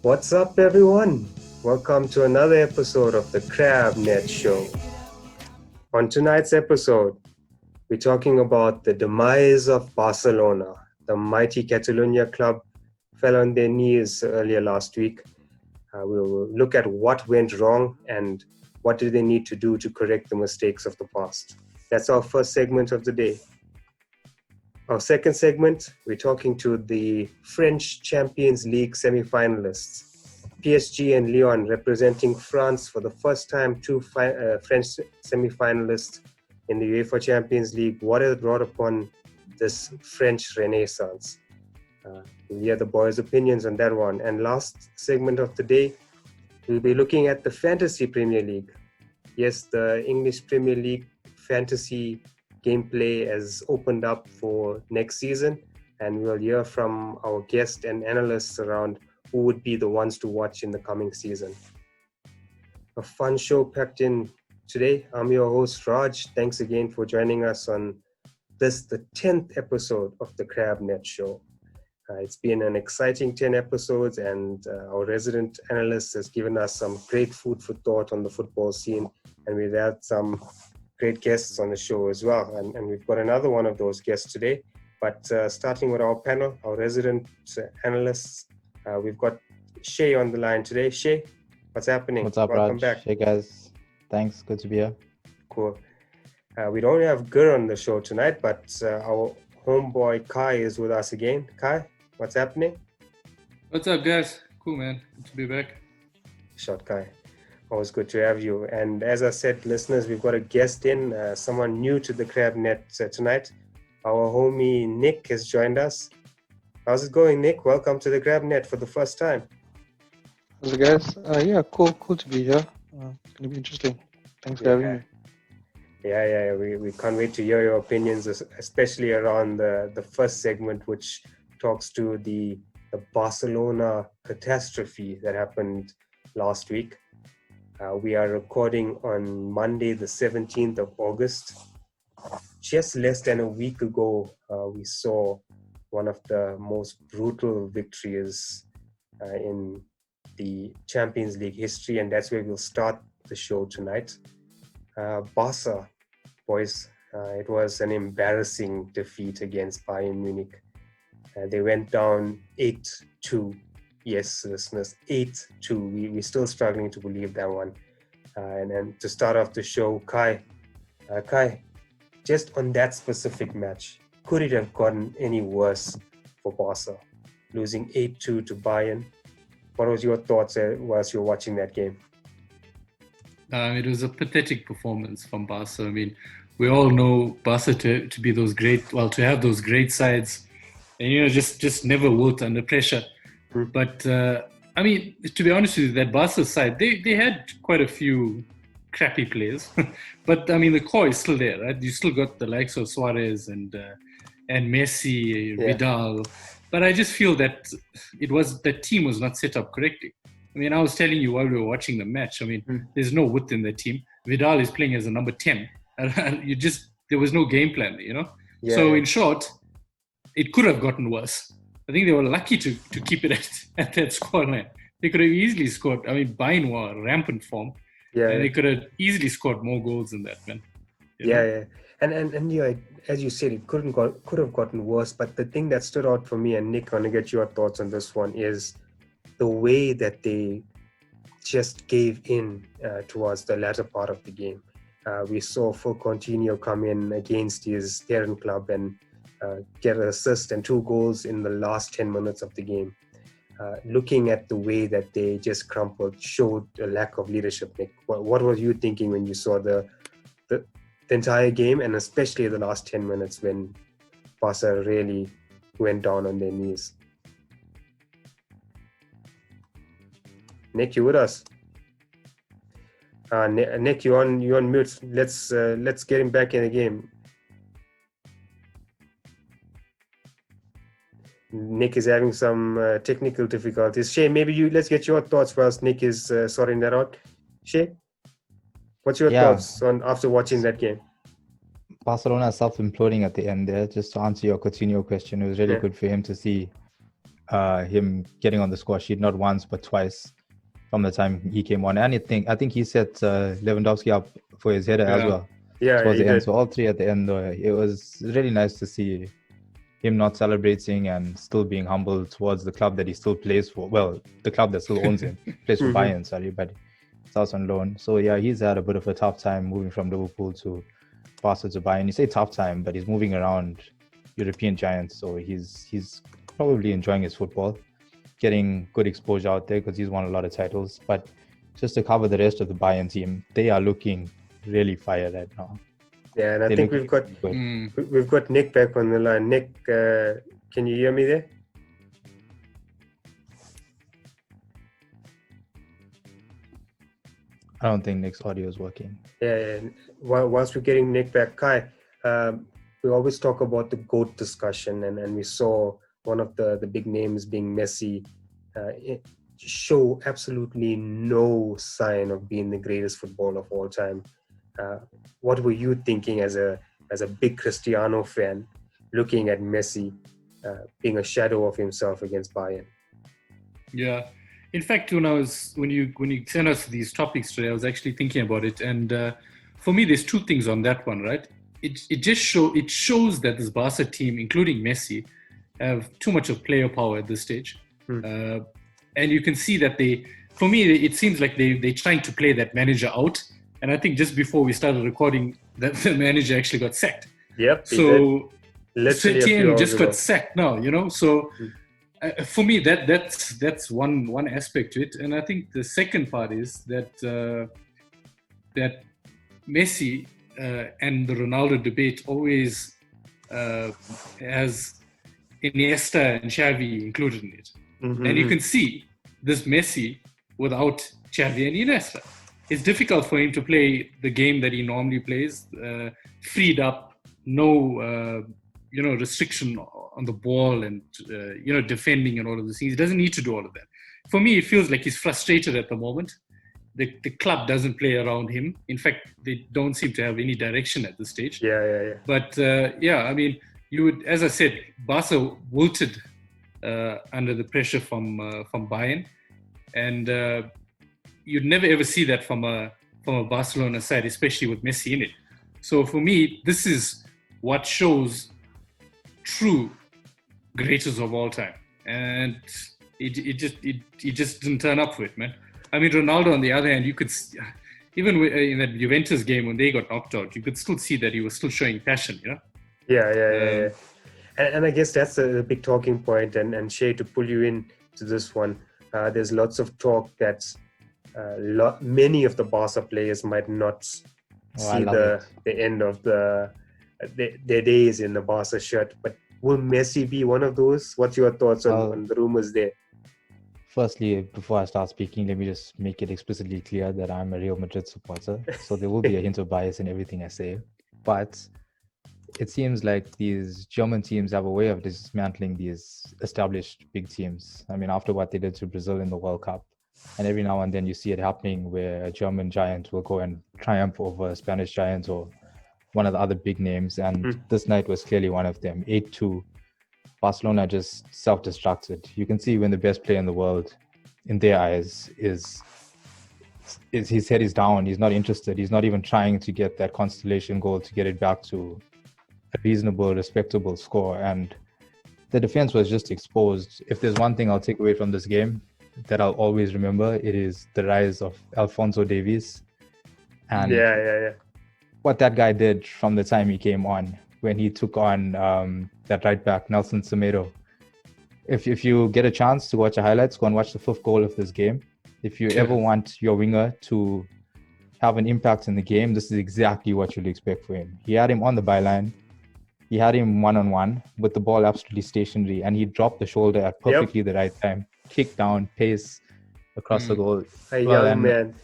What's up, everyone? Welcome to another episode of the Crab Net Show. On tonight's episode, we're talking about the demise of Barcelona. The mighty Catalonia club fell on their knees earlier last week. We'll look at what went wrong and what do they need to do to correct the mistakes of the past. That's our first segment of the day. Our second segment, we're talking to the French Champions League semi-finalists. PSG and Lyon representing France for the first time, two French semi-finalists in the UEFA Champions League. What has brought upon this French renaissance? We'll hear the boys' opinions on that one. And last segment of the day, we'll be looking at the Fantasy Premier League. Yes, the English Premier League fantasy gameplay has opened up for next season, and we'll hear from our guests and analysts around who would be the ones to watch in the coming season. A fun show packed in today. I'm your host, Raj. Thanks again for joining us on this, the 10th episode of the Crab Net Show. It's been an exciting 10 episodes, and our resident analyst has given us some great food for thought on the football scene, and we've had some great guests on the show as well. And we've got another one of those guests today. But starting with our panel, our resident analysts, we've got Shay on the line today. Shay, what's happening? What's up, Welcome Raj? back. Hey, guys. Thanks. Good to be here. Cool. We don't have Gur on the show tonight, but our homeboy Kai is with us again. Kai, what's happening? What's up, guys? Cool, man. Good to be back. Shot Kai. Always good to have you. And as I said, listeners, we've got a guest in, someone new to the Crab Net tonight. Our homie Nick has joined us. How's it going, Nick? Welcome to the Crab Net for the first time. How's it, guys? Yeah, cool to be here. It's going to be interesting. Thanks for having me. Yeah. We can't wait to hear your opinions, especially around the first segment, which talks to the Barcelona catastrophe that happened last week. We are recording on Monday, the 17th of August. Just less than a week ago, we saw one of the most brutal victories in the Champions League history, and that's where we'll start the show tonight. Barca, boys, it was an embarrassing defeat against Bayern Munich. They went down 8-2. Yes, listeners, 8-2. We're still struggling to believe that one. And then to start off the show, Kai, just on that specific match, could it have gotten any worse for Barca? Losing 8-2 to Bayern. What was your thoughts whilst you were watching that game? It was a pathetic performance from Barca. I mean, we all know Barca to be those great, well, to have those great sides, and just never wilt under pressure. But I mean, to be honest with you, that Barca side, they had quite a few crappy players, but I mean the core is still there, right? You still got the likes of Suarez and Messi, Vidal, but I just feel that the team was not set up correctly. I mean, I was telling you while we were watching the match, I mean, there's no width in the team. Vidal is playing as a number 10. There was no game plan, So in short, it could have gotten worse. I think they were lucky to keep it at that scoreline. They could have easily scored. I mean, Bayern were rampant form. And they could have easily scored more goals than that, man. Yeah. And as you said, it could have gotten worse. But the thing that stood out for me, and Nick, I want to get your thoughts on this one, is the way that they just gave in towards the latter part of the game. We saw Coutinho come in against his parent club and get an assist and 2 goals in the last 10 minutes of the game. Looking at the way that they just crumpled showed a lack of leadership, Nick. What were you thinking when you saw the entire game, and especially the last 10 minutes when Barca really went down on their knees? Nick, you with us? Nick, you're on mute. Let's get him back in the game. Nick is having some technical difficulties. Shay, maybe let's get your thoughts whilst Nick is sorting that out. Shay, what's your thoughts on after watching that game? Barcelona self-imploding at the end there. Just to answer your Coutinho question, it was really good for him to see him getting on the score sheet not once but twice from the time he came on. And I think he set Lewandowski up for his header as well. Yeah, Towards he the end. did. So all three at the end, it was really nice to see him not celebrating and still being humble towards the club that he still plays for. Well, the club that still owns him. Plays for Bayern, sorry, but it's also on loan. So yeah, he's had a bit of a tough time moving from Liverpool to Barca to Bayern. You say tough time, but he's moving around European giants. So he's probably enjoying his football, getting good exposure out there because he's won a lot of titles. But just to cover the rest of the Bayern team, they are looking really fire right now. Yeah, and I think we've got Nick back on the line. Nick, can you hear me there? I don't think Nick's audio is working. Yeah. Whilst we're getting Nick back, Kai, we always talk about the GOAT discussion, and we saw one of the big names being Messi show absolutely no sign of being the greatest footballer of all time. What were you thinking as a big Cristiano fan, looking at Messi being a shadow of himself against Bayern? Yeah, in fact, when you sent us these topics today, I was actually thinking about it, and for me, there's two things on that one, right? It shows that this Barca team, including Messi, have too much of player power at this stage, and you can see that for me, it seems like they're trying to play that manager out. And I think just before we started recording, that the manager actually got sacked. Yep. So Setien just got sacked now, So for me, that's one aspect to it. And I think the second part is that that Messi and the Ronaldo debate always has Iniesta and Xavi included in it. And you can see this Messi without Xavi and Iniesta. It's difficult for him to play the game that he normally plays, freed up, no, restriction on the ball and, defending and all of these things. He doesn't need to do all of that. For me, it feels like he's frustrated at the moment. The club doesn't play around him. In fact, they don't seem to have any direction at this stage. Yeah. But, I mean, you would, as I said, Barca wilted under the pressure from Bayern. And you'd never ever see that from a Barcelona side, especially with Messi in it. So for me, this is what shows true greatest of all time, and it just didn't turn up for it, man. I mean, Ronaldo on the other hand, you could even in that Juventus game when they got knocked out, you could still see that he was still showing passion, Yeah. And I guess that's a big talking point. And Shay, to pull you in to this one, there's lots of talk that many of the Barca players might not see the end of their days in the Barca shirt. But will Messi be one of those? What's your thoughts on the rumors there? Firstly, before I start speaking, let me just make it explicitly clear that I'm a Real Madrid supporter. So there will be a hint of bias in everything I say. But it seems like these German teams have a way of dismantling these established big teams. I mean, after what they did to Brazil in the World Cup, and every now and then you see it happening where a German giant will go and triumph over a Spanish giant or one of the other big names. And this night was clearly one of them. 8-2. Barcelona just self-destructed. You can see when the best player in the world, in their eyes, is his head is down. He's not interested. He's not even trying to get that consolation goal to get it back to a reasonable, respectable score. And the defense was just exposed. If there's one thing I'll take away from this game that I'll always remember, it is the rise of Alphonso Davies. And what that guy did from the time he came on, when he took on that right back, Nelson Semedo. If you get a chance to watch the highlights, go and watch the fifth goal of this game. If you ever want your winger to have an impact in the game, this is exactly what you'll expect for him. He had him on the byline. He had him one-on-one with the ball absolutely stationary, and he dropped the shoulder at perfectly the right time. Kick down, pace across the goal. Young man.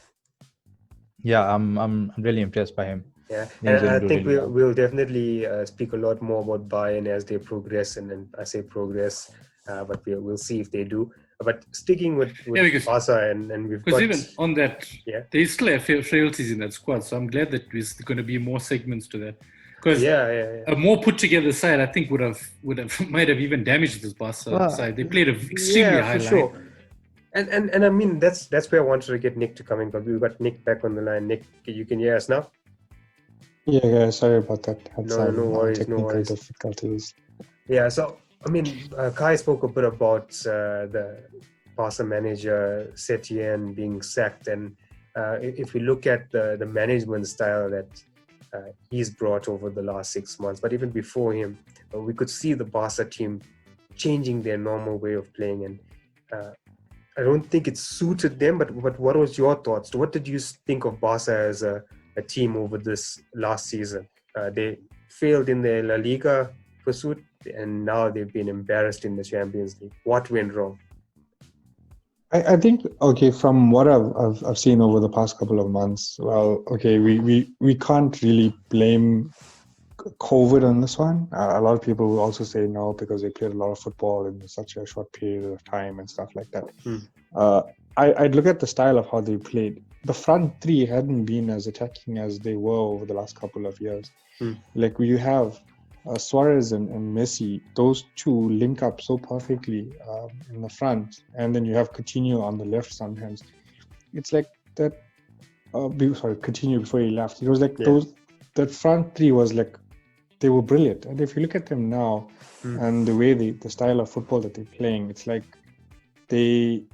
Yeah, I'm really impressed by him. Yeah, and I think we'll definitely speak a lot more about Bayern as they progress, and then I say progress, but we'll see if they do. But sticking with Barca, and we've got... Because even on that, they still have frailties in that squad, so I'm glad that there's going to be more segments to that. Because Yeah. a more put together side, I think would have might have even damaged this Barca side. They played an extremely high for line. sure. And I mean that's where I wanted to get Nick to come in, but we've got Nick back on the line. Nick, you can hear us now? Yeah, guys, sorry about that. Had No some worries, technical no worries. difficulties. Yeah, so I mean, Kai spoke a bit about the Barca manager Setien being sacked, and if we look at the management style that he's brought over the last 6 months, but even before him, we could see the Barca team changing their normal way of playing, and I don't think it suited them. But what was your thoughts? What did you think of Barca as a team over this last season? They failed in the La Liga pursuit, and now they've been embarrassed in the Champions League. What went wrong? I think, okay, from what I've seen over the past couple of months, well, okay, we can't really blame COVID on this one. A lot of people will also say no because they played a lot of football in such a short period of time and stuff like that. I'd look at the style of how they played. The front three hadn't been as attacking as they were over the last couple of years. Like you have Suarez and Messi, those two link up so perfectly in the front, and then you have Coutinho on the left sometimes. It's like that. Coutinho before he left. It was like that front three was like they were brilliant. And if you look at them now and the way the style of football that they're playing, it's like they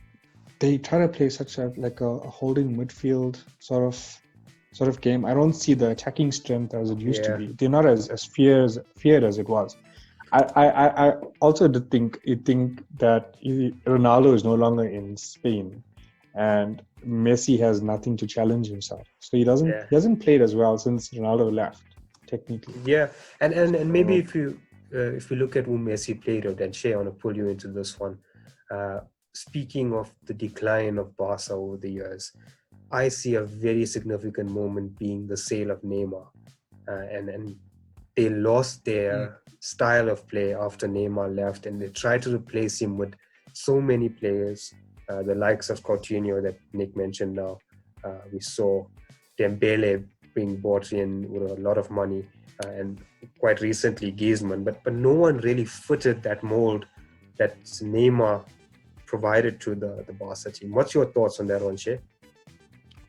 try to play such a holding midfield sort of game. I don't see the attacking strength as it used to be. They're not as feared as it was. I also did think that Ronaldo is no longer in Spain, and Messi has nothing to challenge himself. So he hasn't played as well since Ronaldo left, technically. Yeah, and maybe if you look at who Messi played with, and Shay, I want to pull you into this one. Speaking of the decline of Barca over the years, I see a very significant moment being the sale of Neymar, and they lost their style of play after Neymar left, and they tried to replace him with so many players, the likes of Coutinho that Nick mentioned now. We saw Dembele being bought in with a lot of money, and quite recently Griezmann, but no one really fitted that mold that Neymar provided to the Barca team. What's your thoughts on that one, Shay?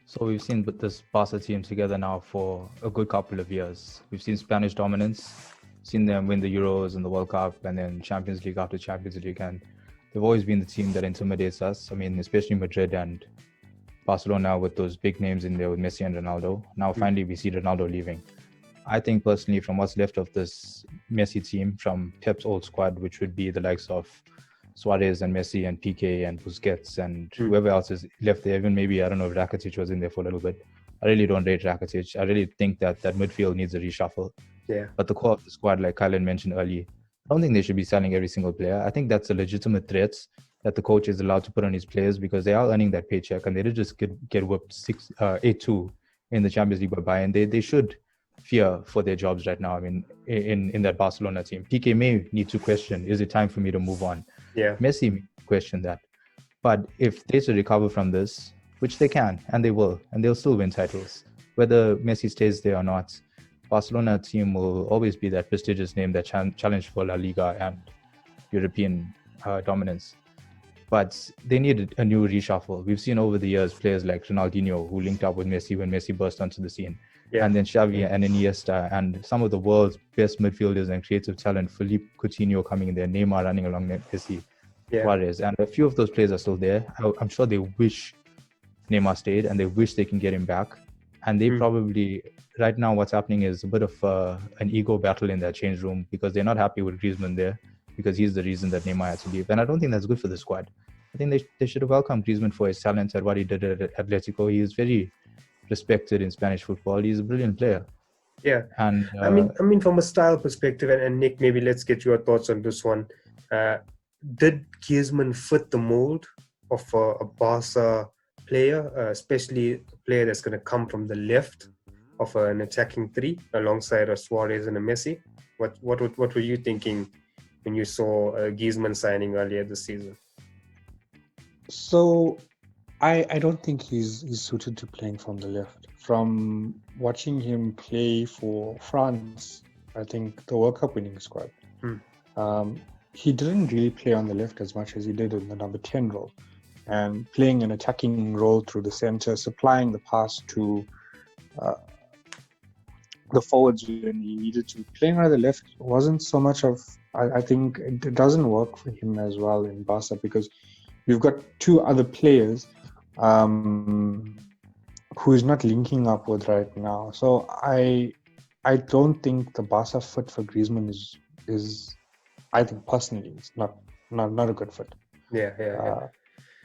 So we've seen this Barca team together now for a good couple of years. We've seen Spanish dominance, seen them win the Euros and the World Cup, and then Champions League after Champions League, and they've always been the team that intimidates us. I mean, especially Madrid and Barcelona with those big names in there with Messi and Ronaldo. Now finally we see Ronaldo leaving. I think personally, from what's left of this Messi team, from Pep's old squad, which would be the likes of Suarez and Messi and Piqué and Busquets and whoever else is left there, even maybe, I don't know if Rakitic was in there for a little bit. I really don't rate Rakitic. I really think that midfield needs a reshuffle. Yeah. But the core of the squad, like Kylan mentioned earlier, I don't think they should be selling every single player. I think that's a legitimate threat that the coach is allowed to put on his players because they are earning that paycheck, and they did just get whipped 8-2 in the Champions League by Bayern. They should fear for their jobs right now. I mean, in that Barcelona team, Piqué may need to question, is it time for me to move on? Yeah. Messi may question that. But if they should recover from this, which they can, and they will, and they'll still win titles, whether Messi stays there or not, Barcelona team will always be that prestigious name that challenged for La Liga and European dominance. But they need a new reshuffle. We've seen over the years players like Ronaldinho who linked up with Messi when Messi burst onto the scene. Yeah. And then Xavi and Iniesta and some of the world's best midfielders and creative talent, Philippe Coutinho coming in there, Neymar running along Messi, Suarez. And a few of those players are still there. I'm sure they wish Neymar stayed and they wish they can get him back. And they probably, right now what's happening is a bit of an ego battle in that change room because they're not happy with Griezmann there because he's the reason that Neymar had to leave. And I don't think that's good for the squad. I think they should have welcomed Griezmann for his talent at what he did at Atletico. He is very respected in Spanish football. He's a brilliant player. Yeah. And I mean, from a style perspective, and Nick, maybe let's get your thoughts on this one. Did Griezmann fit the mold of a Barca player, especially a player that's going to come from the left of an attacking three alongside a Suarez and a Messi? What were you thinking when you saw Griezmann signing earlier this season? So I don't think he's suited to playing from the left. from watching him play for France, I think the World Cup winning squad, he didn't really play on the left as much as he did in the number 10 role, and playing an attacking role through the center, supplying the pass to the forwards when he needed to. Playing on the left wasn't so much of, I think it doesn't work for him as well in Barca, because we've got two other players who is not linking up with right now. So I don't think the Barca fit for Griezmann is I think personally it's not a good fit. Yeah.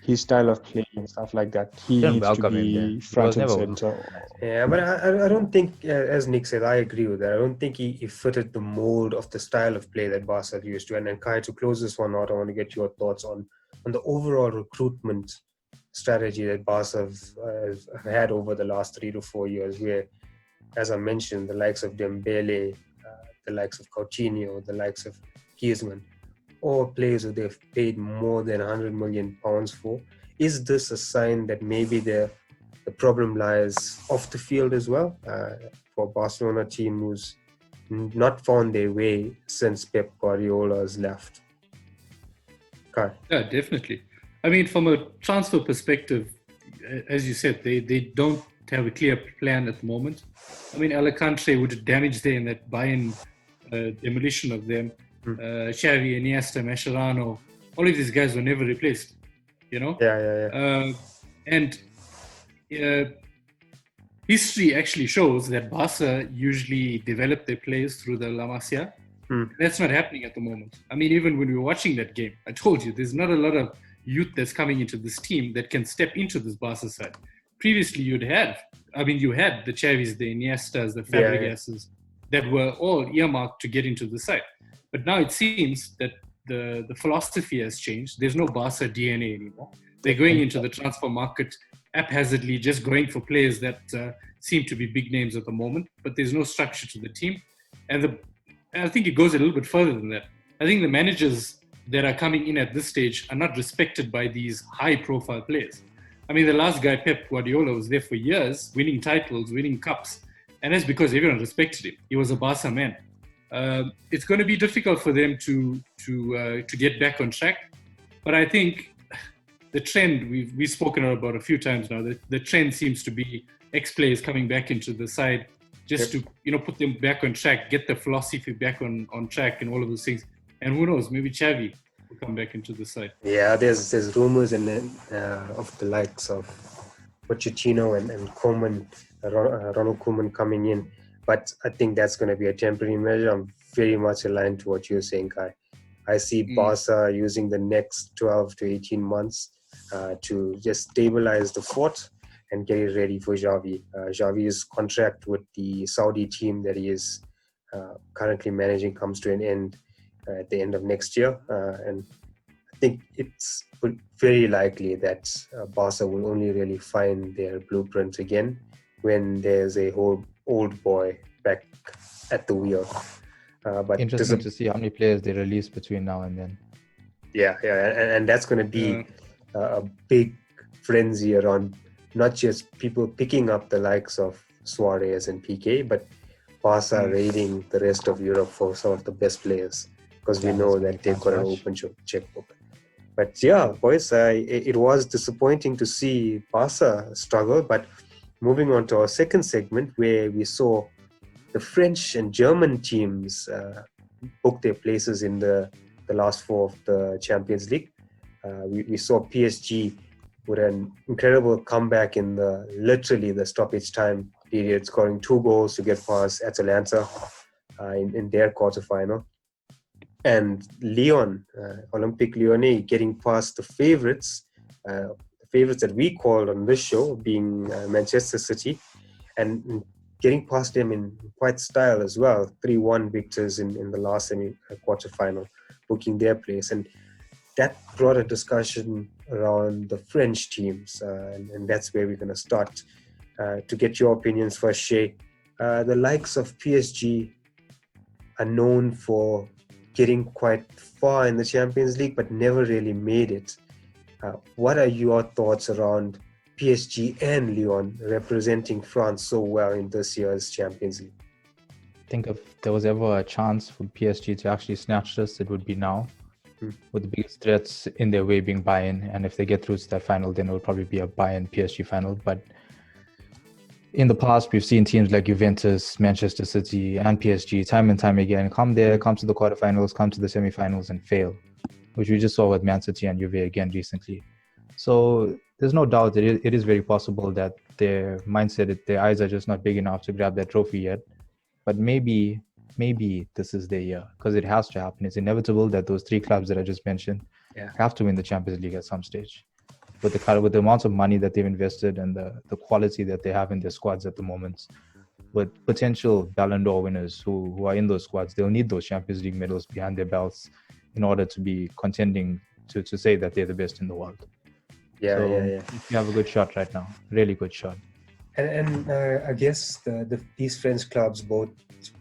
His style of play and stuff like that, he Didn't needs to welcome him be there. front He and was never- center. Yeah, but I don't think, as Nick said, I agree with that. I don't think he fitted the mold of the style of play that Barca used to. And then Kai, to close this one out, I want to get your thoughts on the overall recruitment strategy that Barca have had over the last 3 to 4 years, where, as I mentioned, the likes of Dembele, the likes of Coutinho, the likes of Griezmann, all players who they've paid more than £100 million for. Is this a sign that maybe the problem lies off the field as well for a Barcelona team who's not found their way since Pep Guardiola has left? Kai? Yeah, definitely. I mean, from a transfer perspective, as you said, they don't have a clear plan at the moment. I mean, Alicante would damage there in that Bayern demolition of them. Xavi, Iniesta, Mascherano, all of these guys were never replaced, you know? Yeah. And history actually shows that Barca usually develop their players through the La Masia. That's not happening at the moment. I mean, even when we were watching that game, I told you, there's not a lot of youth that's coming into this team that can step into this Barca side. Previously, you had the Xavis, the Iniestas, the Fabregases that were all earmarked to get into the side. But now it seems that the philosophy has changed. There's no Barca DNA anymore. They're going into the transfer market haphazardly, just going for players that seem to be big names at the moment, but there's no structure to the team. And I think it goes a little bit further than that. I think the managers that are coming in at this stage are not respected by these high-profile players. I mean, the last guy, Pep Guardiola, was there for years, winning titles, winning cups, and that's because everyone respected him. He was a Barca man. It's going to be difficult for them to get back on track, but I think the trend we've spoken about a few times now. The trend seems to be ex-players coming back into the side, just to put them back on track, get the philosophy back on track, and all of those things. And who knows, maybe Xavi will come back into the side. Yeah, there's rumors and of the likes of Pochettino and Koeman, Ronald Koeman coming in. But I think that's going to be a temporary measure. I'm very much aligned to what you're saying, Kai. I see Barca using the next 12 to 18 months to just stabilize the fort and get it ready for Xavi. Xavi's contract with the Saudi team that he is currently managing comes to an end at the end of next year. And I think it's very likely that Barca will only really find their blueprint again when there's a whole old boy back at the wheel. But interesting to see how many players they release between now and then. Yeah, and that's going to be a big frenzy around not just people picking up the likes of Suarez and PK, but Barca raiding the rest of Europe for some of the best players, because we know that they've got an open checkbook. But yeah, boys, it was disappointing to see Barca struggle. But moving on to our second segment, where we saw the French and German teams book their places in the last four of the Champions League. We saw PSG with an incredible comeback in literally the stoppage time period, scoring 2 goals to get past Atalanta in their quarterfinal. And Lyon, Olympique Lyonnais, getting past the favorites that we called on this show, being Manchester City, and getting past them in quite style as well. 3-1 victors in the last quarterfinal, booking their place. And that brought a discussion around the French teams, and that's where we're going to start. To get your opinions first, Shay. The likes of PSG are known for getting quite far in the Champions League, but never really made it. What are your thoughts around PSG and Lyon representing France so well in this year's Champions League? I think if there was ever a chance for PSG to actually snatch this, it would be now. With the biggest threats in their way being Bayern, and if they get through to that final, then it will probably be a Bayern PSG final. But in the past, we've seen teams like Juventus, Manchester City, and PSG time and time again come there, come to the quarterfinals, come to the semi-finals, and fail, which we just saw with Man City and Juve again recently. So there's no doubt that it is very possible that their mindset, their eyes are just not big enough to grab that trophy yet. But maybe this is their year, because it has to happen. It's inevitable that those three clubs that I just mentioned have to win the Champions League at some stage. With the amounts of money that they've invested and the quality that they have in their squads at the moment, with potential Ballon d'Or winners who are in those squads, they'll need those Champions League medals behind their belts in order to be contending to say that they're the best in the world. Yeah. You have a good shot right now, really good shot. And I guess these French clubs, both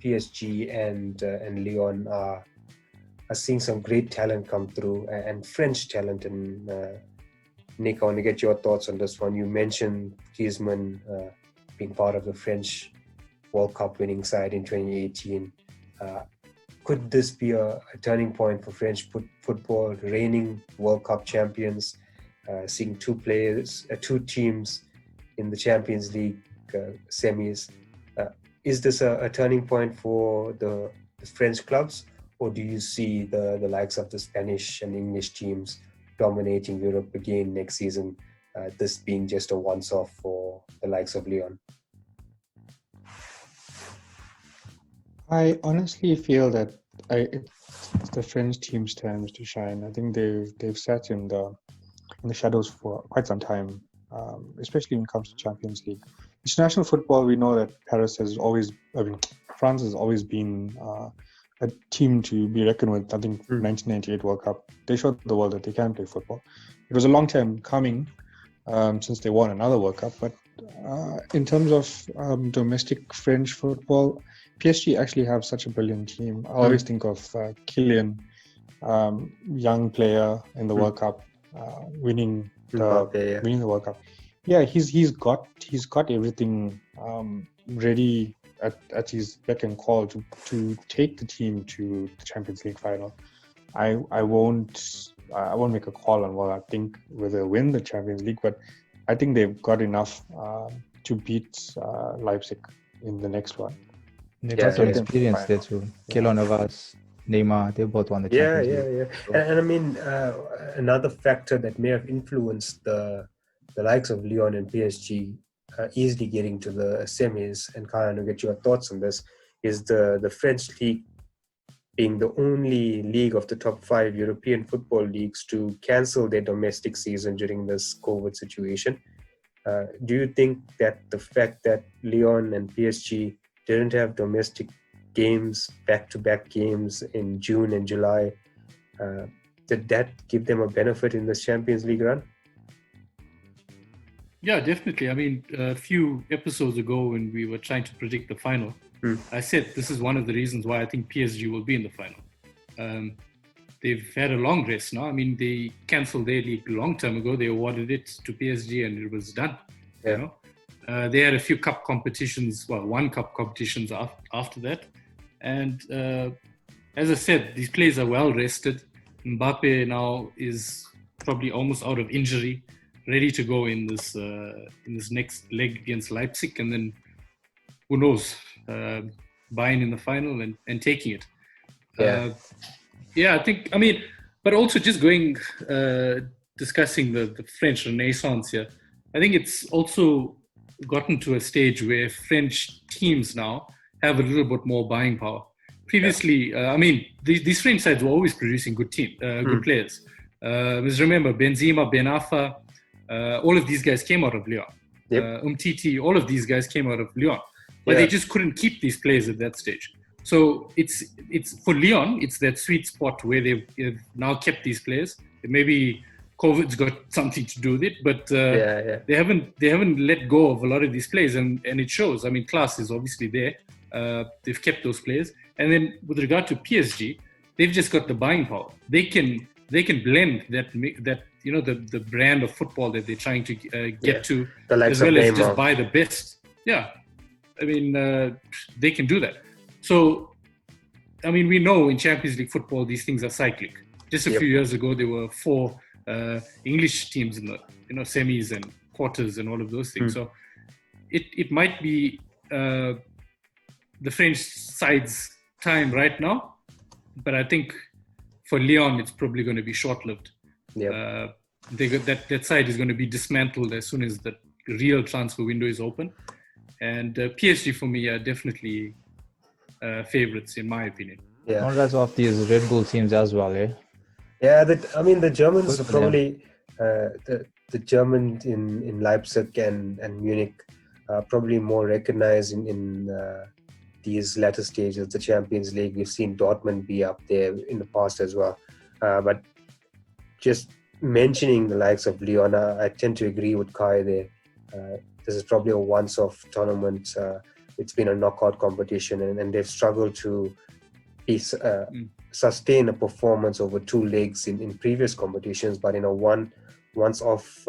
PSG and Lyon, are seeing some great talent come through, and French talent. And Nick, I want to get your thoughts on this one. You mentioned Griezmann being part of the French World Cup winning side in 2018. Could this be a turning point for French football, reigning World Cup champions, seeing two teams in the Champions League semis? Is this a turning point for the French clubs, or do you see the likes of the Spanish and English teams dominating Europe again next season, this being just a once-off for the likes of Lyon? I honestly feel that it's the French team's turn to shine. I think they've sat in the shadows for quite some time, especially when it comes to Champions League. International football, we know that France has always been a team to be reckoned with. I think 1998 World Cup, they showed the world that they can play football. It was a long time coming since they won another World Cup, but in terms of domestic French football, PSG actually have such a brilliant team. I always think of Kylian, young player in the World Cup, winning the World Cup. Yeah, he's got everything ready at his beck and call to take the team to the Champions League final. I won't make a call on what I think whether they'll win the Champions League, but I think they've got enough to beat Leipzig in the next one. They've got some experience there too. Keylor Navas, Neymar, they both won the Champions League. And I mean, another factor that may have influenced the likes of Lyon and PSG easily getting to the semis, and kind of get your thoughts on this, is the French league being the only league of the top 5 European football leagues to cancel their domestic season during this COVID situation. Do you think that the fact that Lyon and PSG didn't have domestic games, back-to-back games in June and July, did that give them a benefit in this Champions League run? Yeah, definitely. I mean, a few episodes ago when we were trying to predict the final, I said this is one of the reasons why I think PSG will be in the final. They've had a long rest now. I mean, they cancelled their league a long time ago. They awarded it to PSG and it was done. Yeah. You know? They had a few cup competitions, one cup competitions after that. And as I said, these players are well rested. Mbappe now is probably almost out of injury, ready to go in this next leg against Leipzig, and then who knows, Bayern in the final and taking it. I think, I mean, but also just discussing the French Renaissance here, I think it's also gotten to a stage where French teams now have a little bit more buying power. Previously, I mean, these French sides were always producing good players. Just remember, Benzema, Ben Arfa, all of these guys came out of Lyon. Umtiti, all of these guys came out of Lyon. But they just couldn't keep these players at that stage. So it's for Lyon, it's that sweet spot where they've now kept these players. Maybe COVID's got something to do with it, but they haven't let go of a lot of these players, and it shows. I mean, class is obviously there. They've kept those players. And then with regard to PSG, they've just got the buying power. They can they can blend that the brand of football that they're trying to get to, the likes as well of as Neymar. just buy the best. Yeah, I mean they can do that. So I mean, we know in Champions League football these things are cyclic. Just a few years ago, there were 4 English teams in the semis and quarters and all of those things. So it might be the French side's time right now, but I think for Lyon it's probably going to be short-lived. That side is going to be dismantled as soon as the real transfer window is open. And PSG for me are definitely favorites in my opinion. Yeah. Congrats off these Red Bull teams as well, eh? Yeah, the Germans are probably the Germans in Leipzig and Munich are probably more recognized in these latter stages of the Champions League. We've seen Dortmund be up there in the past as well. But just mentioning the likes of Lyon, I tend to agree with Kai there. This is probably a once-off tournament. It's been a knockout competition, and they've struggled to sustain a performance over 2 legs in previous competitions. But in a once-off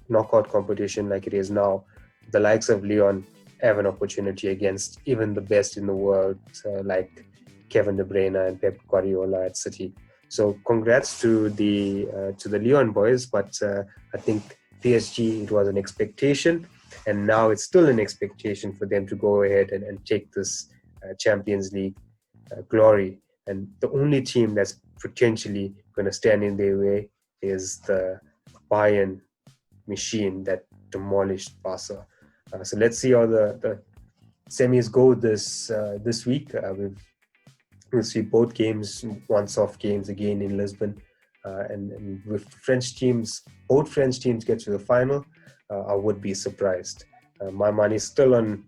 knockout competition like it is now, the likes of Lyon have an opportunity against even the best in the world, like Kevin De Bruyne and Pep Guardiola at City. So congrats to the Lyon boys, but I think PSG, it was an expectation, and now it's still an expectation for them to go ahead and take this Champions League glory. And the only team that's potentially going to stand in their way is the Bayern machine that demolished Barca. So let's see how the semis go this week. We'll see both games, once-off games again in Lisbon. And with both French teams get to the final, I would be surprised. My money's still on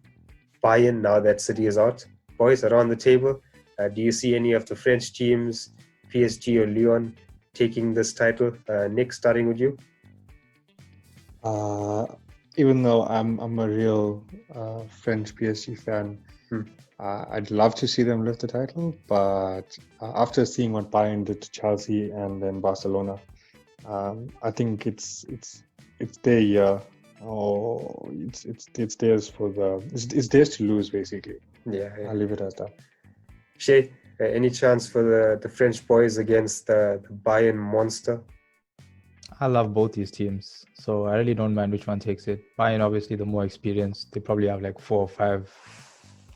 Bayern now that City is out. Boys, around the table, do you see any of the French teams, PSG or Lyon, taking this title? Nick, starting with you. Even though I'm a real French PSG fan, I'd love to see them lift the title. But after seeing what Bayern did to Chelsea and then Barcelona, I think it's their year. It's theirs it's theirs to lose, basically. Yeah. I'll leave it as that. Shay, any chance for the French boys against the Bayern monster? I love both these teams, so I really don't mind which one takes it. Bayern, obviously, the more experienced. They probably have like 4 or 5.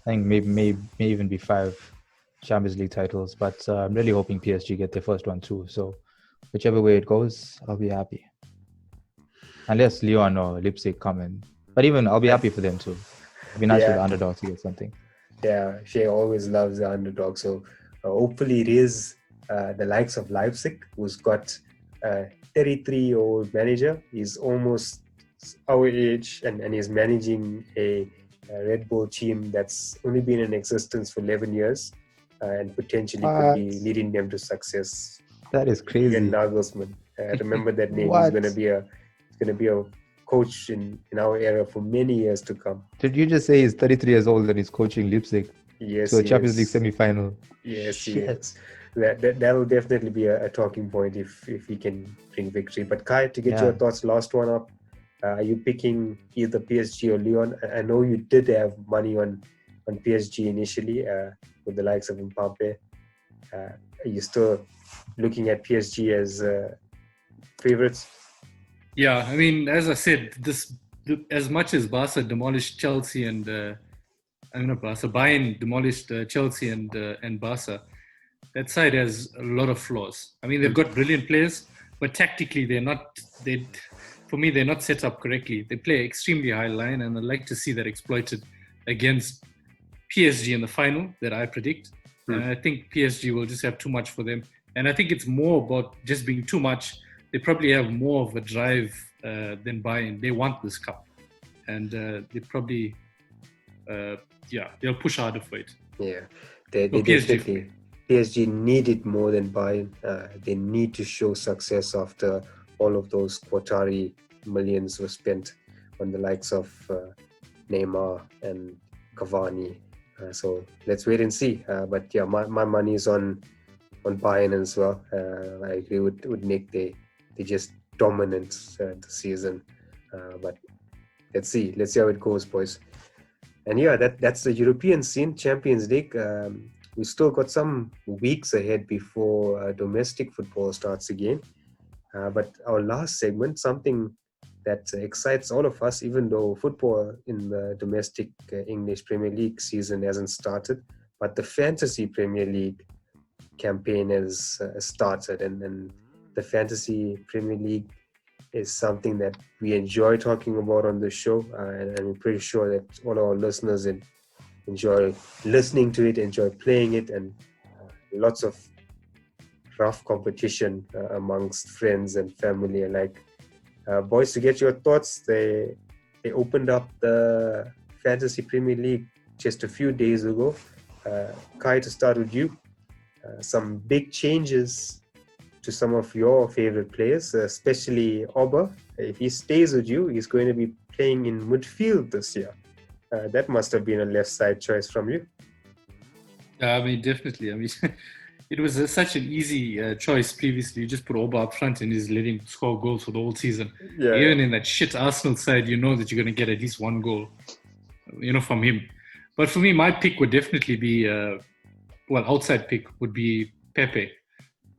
I think may even be 5 Champions League titles. But I'm really hoping PSG get their first one too. So whichever way it goes, I'll be happy. Unless Lyon or Leipzig come in, but even I'll be happy for them too. It'd be nice for the underdog to get something. Yeah, Shay always loves the underdog. So hopefully it is the likes of Leipzig, who's got 33-year-old manager. He's almost our age, and he's managing a Red Bull team that's only been in existence for 11 years and potentially could be leading them to success. That is crazy. Ian Nagelsmann. Remember that name. He's going to be a coach in our era for many years to come. Did you just say he's 33 years old and he's coaching Leipzig? Yes. So Champions League semi-final. Yes, yes. That'll definitely be a talking point if he can bring victory. But Kai, to get your thoughts, last one up, are you picking either PSG or Lyon? I know you did have money on PSG initially with the likes of Mbappe. Are you still looking at PSG as favorites? Yeah, I mean, as I said, as much as Barca demolished Chelsea and Bayern demolished Chelsea and Barca, that side has a lot of flaws. I mean, they've got brilliant players, but tactically they're not set up correctly. They play extremely high line, and I'd like to see that exploited against PSG in the final that I predict. And I think PSG will just have too much for them. And I think it's more about just being too much. They probably have more of a drive than Bayern. They want this cup. And they probably, they'll push harder for it. Yeah, they definitely. PSG need it more than Bayern. They need to show success after all of those Qatari millions were spent on the likes of Neymar and Cavani. So let's wait and see. But yeah, my money is on Bayern as well. I agree with Nick. They just dominant this season. But let's see how it goes, boys. And yeah, that's the European scene, Champions League. We still got some weeks ahead before domestic football starts again. But our last segment, something that excites all of us, even though football in the domestic English Premier League season hasn't started, but the Fantasy Premier League campaign has started, and the Fantasy Premier League is something that we enjoy talking about on the show, and I'm pretty sure that all our listeners enjoy listening to it, enjoy playing it, and lots of rough competition amongst friends and family alike. Boys, to get your thoughts, they opened up the Fantasy Premier League just a few days ago. Kai, to start with you, some big changes to some of your favorite players, especially Oba. If he stays with you, he's going to be playing in midfield this year. That must have been a left side choice from you. I mean, definitely. I mean, it was such an easy choice previously. You just put Oba up front and he's letting him score goals for the whole season. Yeah. Even in that shit Arsenal side, you know that you're going to get at least one goal, from him. But for me, my pick would definitely be, outside pick would be Pepe.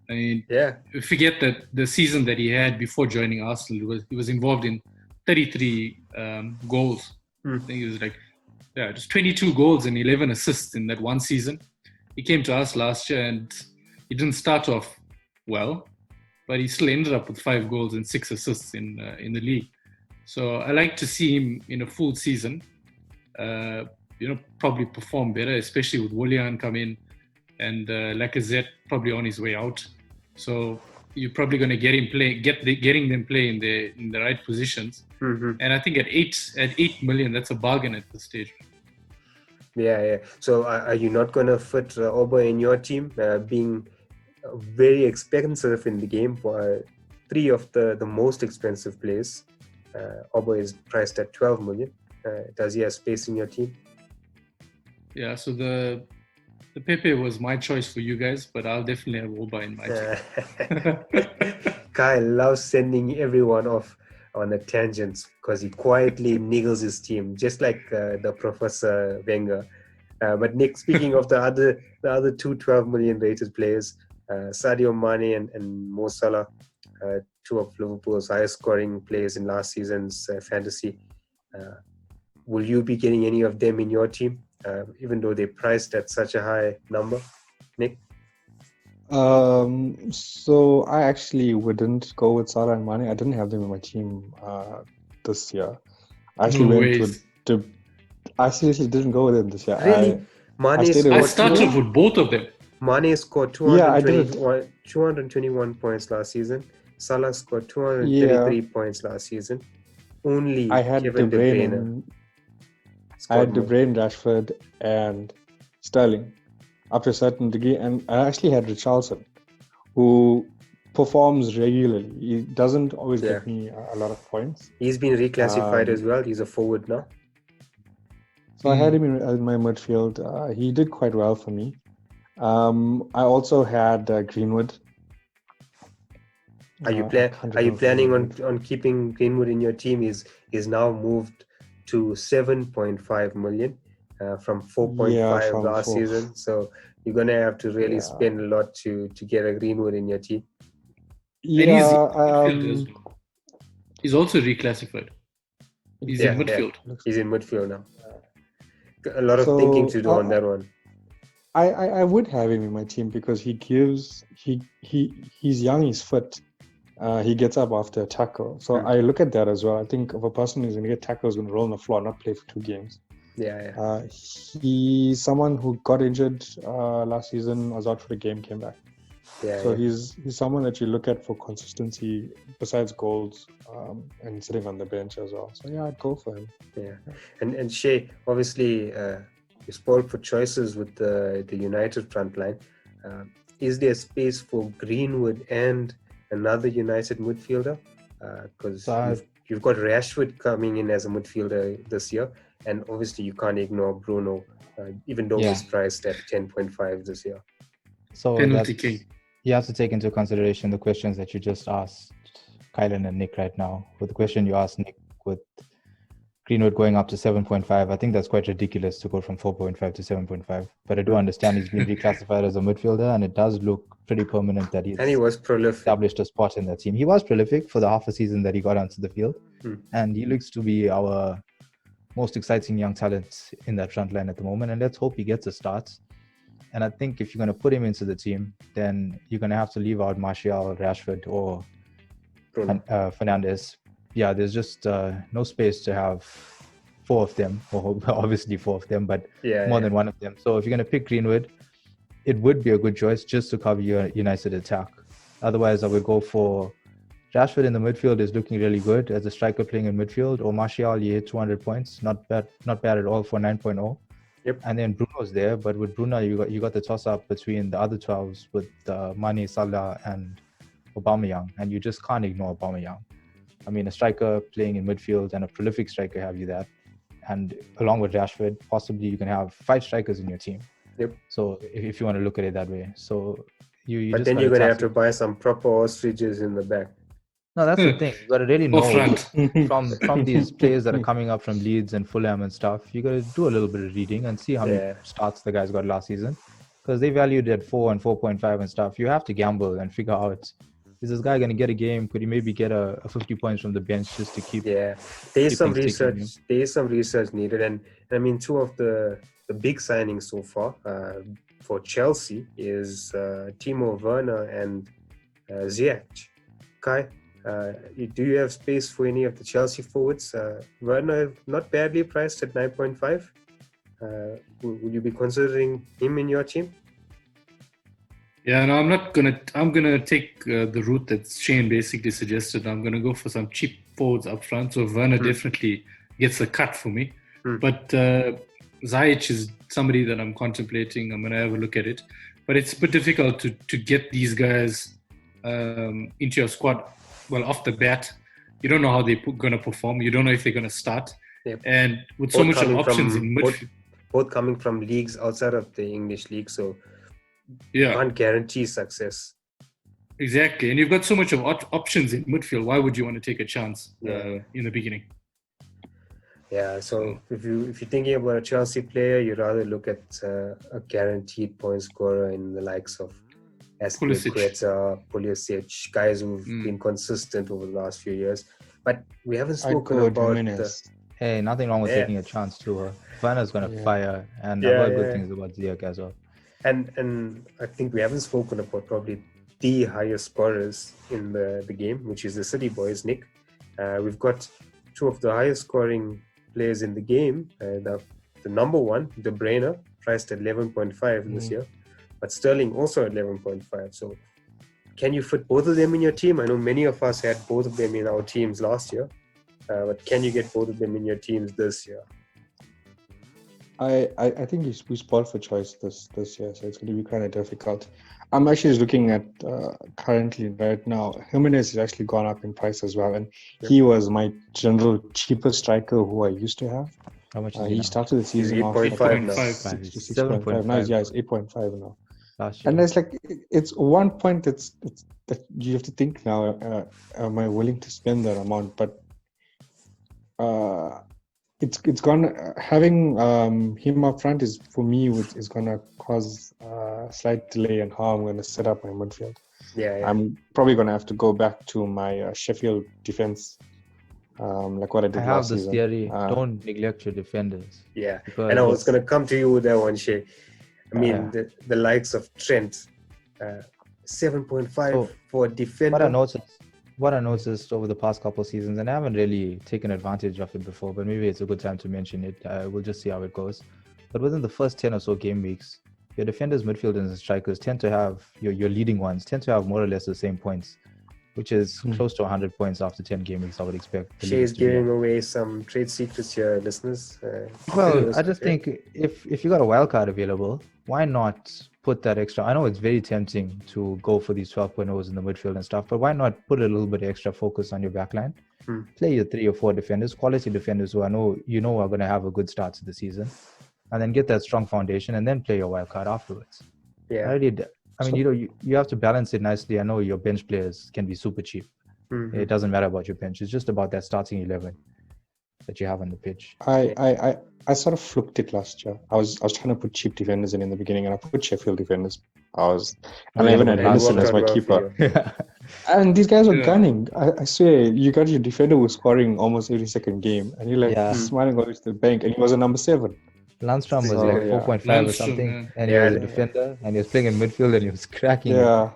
I mean, forget that the season that he had before joining Arsenal, he was involved in 33 goals. I think it was just 22 goals and 11 assists in that one season. He came to us last year and he didn't start off well, but he still ended up with 5 goals and 6 assists in the league. So I like to see him in a full season, probably perform better, especially with Willian come in and Lacazette probably on his way out. So you're probably going to get him getting them play in the right positions. Mm-hmm. And I think at 8 million, that's a bargain at this stage. Yeah. So are you not going to fit Oba in your team, being very expensive in the game for 3 of the most expensive players? Oba is priced at 12 million. Does he have space in your team? Yeah, so the Pepe was my choice for you guys, but I'll definitely have Oba in my team. Kyle loves sending everyone off on a tangent because he quietly niggles his team, just like the Professor Wenger. But Nick, speaking of the other 2 12 million rated players, Sadio Mane and Mo Salah, 2 of Liverpool's highest scoring players in last season's fantasy. Will you be getting any of them in your team, even though they're priced at such a high number? Nick? So I actually wouldn't go with Salah and Mane. I didn't have them in my team this year. I actually I seriously didn't go with them this year. Really? I started with both of them. Mane scored 221 points last season. Salah scored 233 points last season. Only I had Kevin De Bruyne. I had De Bruyne, Rashford, and Sterling up to a certain degree, and I actually had Richarlison, who performs regularly. He doesn't always get me a lot of points. He's been reclassified as well. He's a forward now. So I had him in my midfield. He did quite well for me. I also had Greenwood. Are you planning on keeping Greenwood in your team? He's now moved to 7.5 million from 4.5 last season. So you're gonna have to really spend a lot to get a Greenwood in your team. Yeah, he's also reclassified. He's in midfield. Yeah. He's in midfield now. A lot of thinking to do on that one. I would have him in my team because he's young, he's fit. He gets up after a tackle. So I look at that as well. I think if a person who's going to get tackled is going to roll on the floor, not play for 2 games. He's someone who got injured last season, was out for a game, came back. He's someone that you look at for consistency besides goals and sitting on the bench as well. So I'd go for him. And Shay, obviously you spoiled for choices with the United front line. Is there space for Greenwood and another United midfielder? Because you've got Rashford coming in as a midfielder this year, and obviously you can't ignore Bruno, even though he's priced at 10.5 this year. So Penalty that's, king. you have to take into consideration the questions that you just asked Kylan and Nick right now. With the question you asked Nick with Greenwood going up to 7.5, I think that's quite ridiculous to go from 4.5 to 7.5. But I do understand he's been reclassified as a midfielder, and it does look pretty permanent that And he he's was prolific. established a spot in that team. He was prolific for the half a season that he got onto the field, and he looks to be our most exciting young talent in that front line at the moment. And let's hope he gets a start. And I think if you're going to put him into the team, then you're going to have to leave out Martial, Rashford, or Fernandes. Yeah, there's just no space to have four of them, or obviously four of them, but more than one of them. So if you're going to pick Greenwood, it would be a good choice just to cover your United attack. Otherwise, I would go for Rashford in the midfield is looking really good as a striker playing in midfield, or Martial, he hit 200 points, not bad at all for 9.0. Yep. And then Bruno's there, but with Bruno, you got the toss up between the other 12s with Mane, Salah, and Aubameyang, and you just can't ignore Aubameyang. I mean, a striker playing in midfield and a prolific striker have you that, and along with Rashford, possibly you can have 5 strikers in your team. Yep. So if you want to look at it that way, so you. But just then gotta you're gonna have tackle. to buy some proper ostriches in the back. No, that's the thing. You got to really know front. from these players that are coming up from Leeds and Fulham and stuff. You got to do a little bit of reading and see how many starts the guys got last season, because they valued at 4 and 4.5 and stuff. You have to gamble and figure out, is this guy going to get a game? Could he maybe get a 50 points from the bench just to keep? Yeah, there is keep some things research. ticking. There is some research needed, and I mean, 2 of the big signings so far for Chelsea is Timo Werner and Ziyech. Kai, do you have space for any of the Chelsea forwards? Werner not badly priced at 9.5. Would you be considering him in your team? Yeah, no, I'm gonna take the route that Shane basically suggested. I'm gonna go for some cheap forwards up front. So Werner definitely gets a cut for me. But Ziyech is somebody that I'm contemplating. I'm gonna have a look at it. But it's a bit difficult to get these guys into your squad. Well, off the bat, you don't know how they're gonna perform. You don't know if they're gonna start. Yep. And with so much of options in midfield, both coming from leagues outside of the English league, so yeah, can't guarantee success. Exactly. And you've got so much of options in midfield. Why would you want to take a chance in the beginning? Yeah, so if you're thinking about a Chelsea player, you'd rather look at a guaranteed point scorer in the likes of Pulisic, guys who've been consistent over the last few years. But we haven't spoken about Hey, nothing wrong with taking a chance too. Werner's going to fire, and I've heard good things about Ziyech as well. And I think we haven't spoken about probably the highest scorers in the game, which is the City boys, Nick. We've got 2 of the highest scoring players in the game. The number one, De Bruyne, priced at 11.5 this year, but Sterling also at 11.5. So can you fit both of them in your team? I know many of us had both of them in our teams last year, but can you get both of them in your teams this year? I think we spoiled for choice this year, so it's going to be kind of difficult. I'm actually just looking at currently right now, Jimenez has actually gone up in price as well, and he was my general cheapest striker who I used to have. How much is he started the season off at 6.5. Now it's 8.5 now. And it's like, it's one point that you have to think now, am I willing to spend that amount? But it's gonna, having him up front is, for me, is gonna cause a slight delay in how I'm gonna set up my midfield. Yeah. I'm probably gonna have to go back to my Sheffield defense, like what I did last season. I have this theory: don't neglect your defenders. Yeah, and I was gonna come to you with that one, Shay. I mean, the likes of Trent, 7.5 for a defender. What I noticed over the past couple of seasons, and I haven't really taken advantage of it before, but maybe it's a good time to mention it. We'll just see how it goes. But within the first 10 or so game weeks, your defenders, midfielders, and strikers tend to have, your leading ones tend to have more or less the same points, which is close to 100 points after 10 game weeks, I would expect. Shay is giving away some trade secrets here, listeners. Well, I just think if you got a wild card available, why not put that extra? I know it's very tempting to go for these 12.0s in the midfield and stuff, but why not put a little bit of extra focus on your backline? Play your 3 or 4 defenders, quality defenders who are going to have a good start to the season, and then get that strong foundation, and then play your wild card afterwards. Yeah. I mean, you have to balance it nicely. I know your bench players can be super cheap. Mhm. It doesn't matter about your bench. It's just about that starting 11 that you have on the pitch. I sort of flunked it last year. I was trying to put cheap defenders in the beginning, and I put Sheffield defenders. And I even had It Henderson worked as out my well for keeper. you. And these guys were Yeah. gunning. I swear, you got your defender who was scoring almost every second game, and you're like Yeah. smiling all the way to the bank, and he was a number 7. Landstrom was So, like yeah. 4.5 or Landstrom, something, yeah. and he Yeah, was a yeah. defender, and he was playing in midfield, and he was cracking it. Yeah.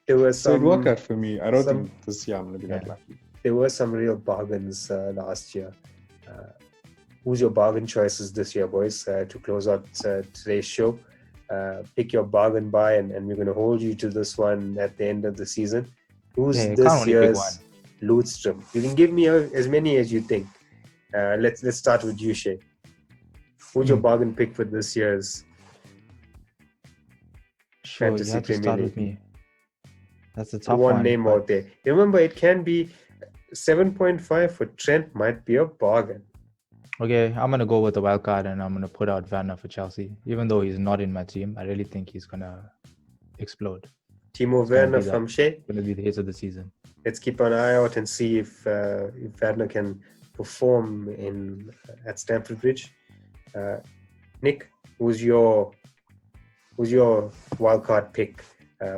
There were So it worked some out for me. I don't some- think this year I'm gonna be that Yeah. lucky. there were some real bargains last year. Who's your bargain choices this year, boys? To close out today's show, pick your bargain buy, and we're going to hold you to this one at the end of the season. Who's Yeah, you this can't only pick year's one. Lundstrom? You can give me as many as you think. Let's start with you, Shay. Who's your bargain pick for this year's Sure, you Fantasy have to Premier start League? with me. That's a The tough one name but out there? Remember, it can be 7.5 for Trent. Might be a bargain. Okay, I'm gonna go with the wild card, and I'm gonna put out Werner for Chelsea. Even though he's not in my team, I really think he's gonna explode. Timo It's gonna Werner be that. from Shea. Gonna be the hit of the season. Let's keep an eye out and see if Werner can perform at Stamford Bridge. Nick, who's your wildcard pick,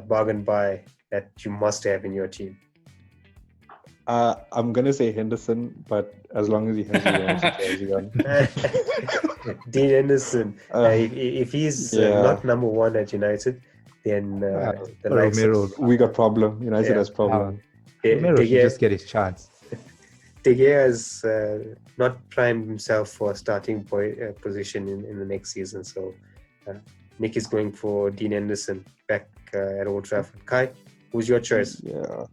bargain buy that you must have in your team? I'm gonna say Henderson, but as long as he has a jersey on. Dean Henderson. If he's yeah. not number one at United, then the likes Romero. of We got problem. United Yeah. has problem. Romero De should just get his chance. Gea has not primed himself for a starting position in the next season. So Nick is going for Dean Henderson back at Old Trafford. Kai, who's your choice? Yeah.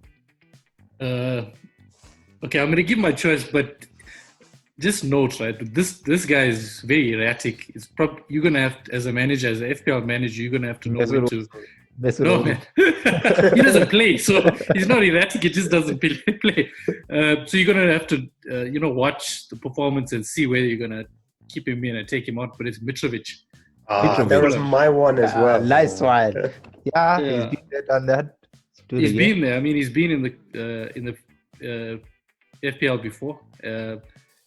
Okay, I'm going to give my choice, but just note, right? This guy is very erratic. It's you're going to have, as a manager, as an FPL manager, you're going to have to know when to. No, man. He doesn't play, so he's not erratic. He just doesn't play. So you're going to have to, watch the performance and see where you're going to keep him in and take him out. But it's Mitrovic. That was my one as well. Nice one. Yeah, Yeah. he's been there, done that. He's been there. I mean, he's been in the FPL before.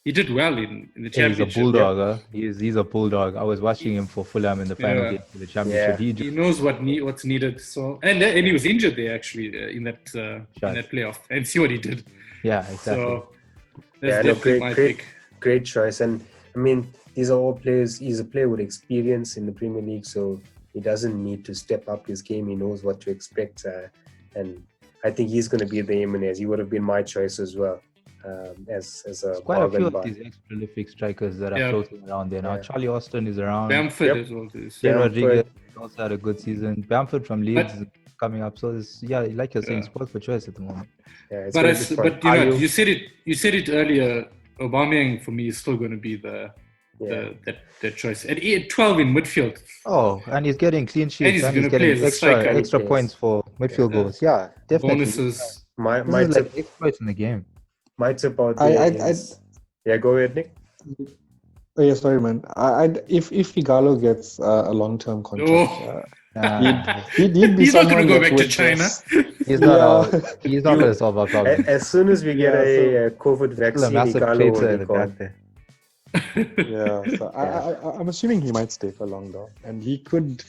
He did well in the He's a championship. bulldog. Huh? He's a bulldog. I was watching him for Fulham in the final Yeah. game for the championship. Yeah. He knows what's needed. So and he was injured there actually in that playoff. And see what he did. Yeah, exactly. So that's definitely my pick. Great choice. And I mean, these are all players. He's a player with experience in the Premier League, so he doesn't need to step up his game. He knows what to expect, and I think he's going to be the Jimenez. He would have been my choice as well. As a There's quite a few bargain of buy. these ex-prolific strikers that are Yeah. floating around there now. Yeah. Charlie Austin is around. Bamford Yep. as well. Too. Jay Bamford. Rodriguez also had a good season. Bamford from Leeds is coming up. So it's, like you're saying, Yeah. spoiled for choice at the moment. Yeah, it's But gonna be fun. you said it earlier. Aubameyang for me is still going to be that choice at 12 in midfield. Oh, and he's getting clean And sheets he's and he's gonna play getting as a striker. extra He points for midfield Yeah. goals. Yeah, definitely. Bonuses. my This is tip, like exploits in the game. my tip out I- there I- is... Yeah, go ahead, Nick. Oh, yeah, sorry, man. If Igalo gets a long-term contract, Oh. he'd be He's not someone going to go that back to would China. just- He's not. Yeah. He's not going to solve our problem. As soon as we get Yeah, a COVID Still a vaccine, massive Igalo traitor will in be the gone. back there. Yeah, so I'm assuming he might stay for long though, and he could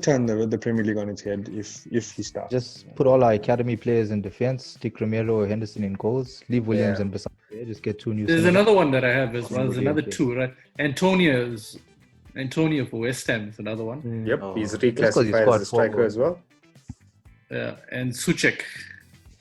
turn the Premier League on its head if he starts. Just put all our academy players in defense. Stick Romero or Henderson in goals. Leave Williams Yeah. and Bissau there. Just get two new. There's centre another one that I have as well. There's Okay, another okay. two, right? Antonio for West Ham is another one. Yep, Oh. he's Just 'cause he reclassified scored as a 4 striker goals. as well. And Suchek.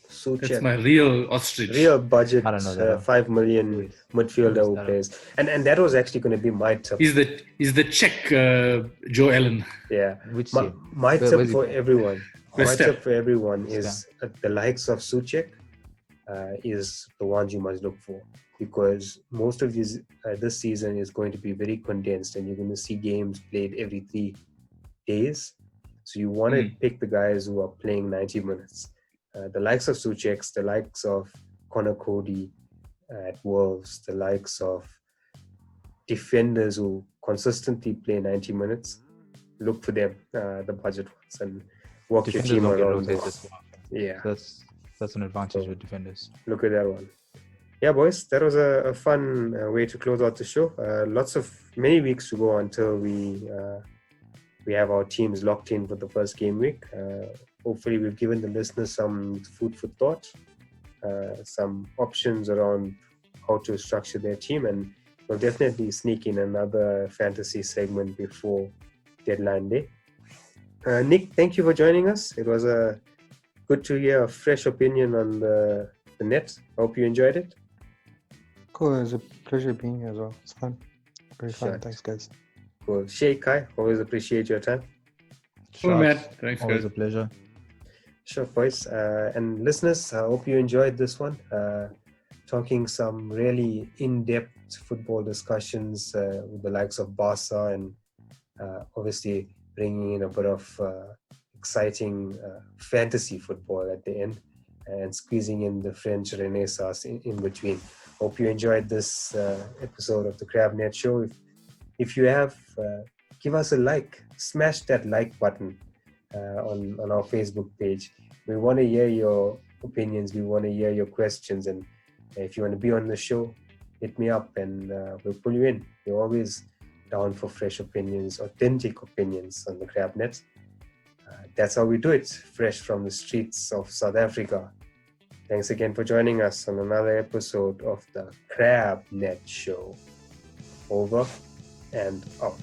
That's Suchek, my real ostrich. real budget, I don't know that. 5 million midfielder who Who's that? plays, and that was actually going to be my tip. He's the Czech Joe Allen. Yeah, Which my, team? my Where's tip he for playing? everyone. My West Ham. tip for everyone West is the likes of Suchek is the ones you must look for, because most of these this season is going to be very condensed, and you're going to see games played every 3 days. So you want to pick the guys who are playing 90 minutes. The likes of Suchek, the likes of Connor Cody at Wolves, the likes of defenders who consistently play 90 minutes. look for them, the budget ones, and walk your Defenders team don't get around rotated. those. So often. Yeah, That's an advantage with defenders. look at that one. Yeah, boys, that was a fun way to close out the show. Many weeks to go until we have our teams locked in for the first game week. Hopefully, we've given the listeners some food for thought, some options around how to structure their team, and we'll definitely sneak in another fantasy segment before deadline day. Nick, thank you for joining us. It was good to hear a fresh opinion on the net. Hope you enjoyed it. Cool. It was a pleasure being here as well. It's fun. Very fun. Sure. Thanks, guys. Cool. Shay, Kai, always appreciate your time. Cool, man. Shots. Thanks, Always guys. a pleasure. Sure, boys. And listeners, I hope you enjoyed this one. Talking some really in-depth football discussions with the likes of Barca, and obviously bringing in a bit of exciting fantasy football at the end, and squeezing in the French Renaissance in between. Hope you enjoyed this episode of the CrabNet Show. If you have, give us a like. Smash that like button on our Facebook page. We want to hear your opinions. We want to hear your questions. And if you want to be on the show, hit me up and we'll pull you in. We're always down for fresh opinions, authentic opinions on the CrabNet. That's how we do it, fresh from the streets of South Africa. Thanks again for joining us on another episode of the CrabNet Show. Over and out.